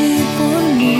allí por mí.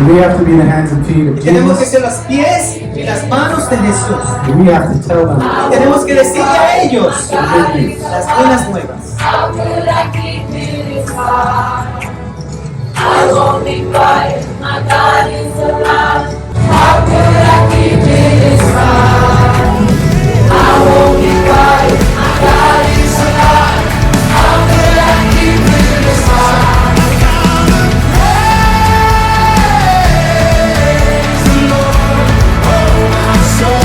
We have to be the hands and feet of Tenemos que Jesus. ser los pies y las manos de Jesús. We have to tell them Tenemos que decirle a ellos the good news. las buenas nuevas. How could I keep it inside? I won't be quiet, my God is alive. How could I keep it inside? I won't be quiet, my God is alive. How could I keep it inside? Praise the Lord, oh my soul.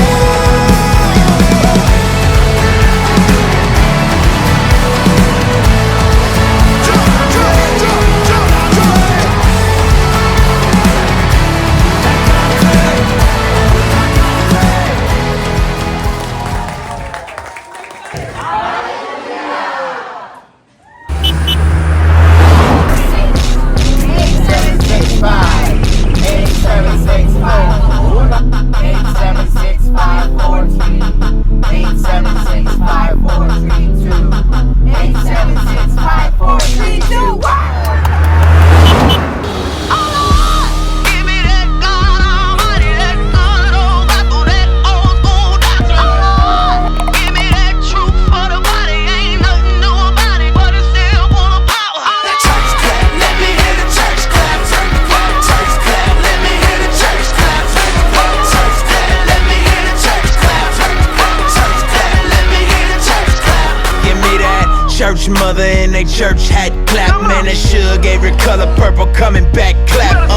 Church mother in they church hat clap. Man, that sugar gave her color purple coming back clap.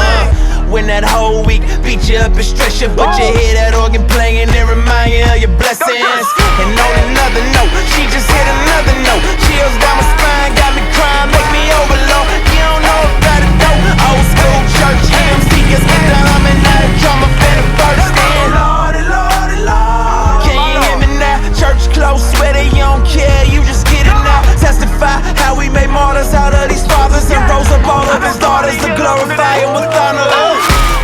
When that whole week beat you up and stress you, but you hear that organ playing and remind you of your blessings. And on another note, she just hit another note. Chills down my spine, got me crying, make me overload. You don't know about it though. Old school church hymns, just get the humming out of drum up in the first stand. Lordy, Lordy, Lord. Can you hear me now? Church close, sweater, you don't care, you just get it now. Testify how we made martyrs out of these fathers and rose up all of his daughters to glorify him with honor.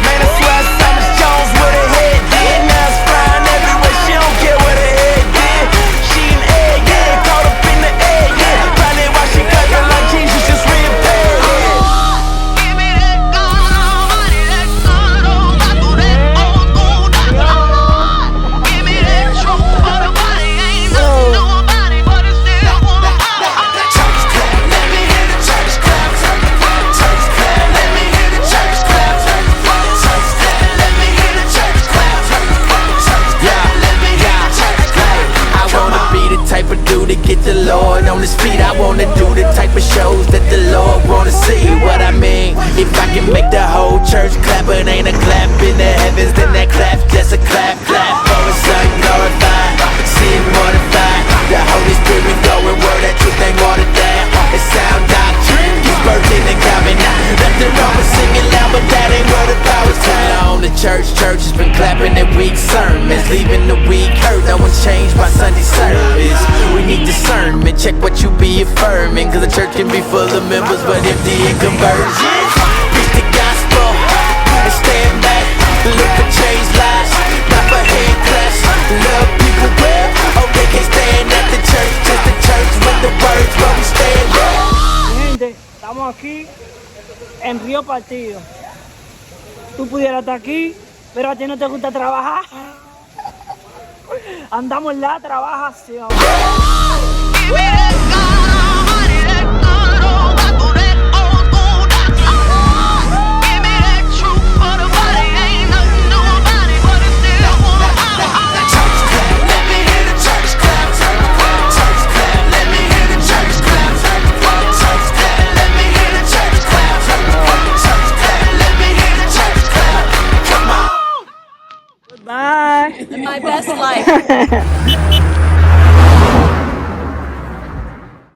Man, I swear Thomas Jones with her head did. Now it's flying everywhere, she don't care what her head did. She an egg, yeah, caught up in the egg, yeah. Probably why she clapping like Jesus just reappeared, yeah. Give me that God Almighty, that good old apple, that old school doctor. Give me that truth for the body, ain't nothing new about it, but it's still wanna power. Church clap, let me hear the church clap. Church clap, let me hear the church clap. Church clap, let me hear the church clap. Church clap, let me hear the church clap. I wanna be the type of dude to get the Lord on his feet. I wanna do the type of shows that the Lord wanna see. What I mean, if I can make the whole church clap, it ain't a clap in the heavens, then that clap just a clap, clap for his son glorified, sin mortified. The Holy Spirit going word, that truth ain't watered down. It's sound doctrine, he's birthing and coming out. Nothing wrong with singing loud, but that ain't where the power's tied on. The church has been clapping at weak sermons, leaving the weak hurt. No one's changed by Sunday service. We need discernment, check what you be affirming, cause the church can be full of members but empty in conversion. Estamos aquí en Río Partido. Tú pudieras estar aquí, pero a ti no te gusta trabajar. Andamos en la trabajación. Give me that God Almighty, that good old gospel, that old school doctrine. Give me that truth for the body, ain't nothing new about it, but it still wanna holler, holler. Church clap, let me hear the church clap. Church clap, let me hear the church clap. Church clap, let me hear the church clap. Church clap, let me hear the church clap. Come on. Bye. My best life.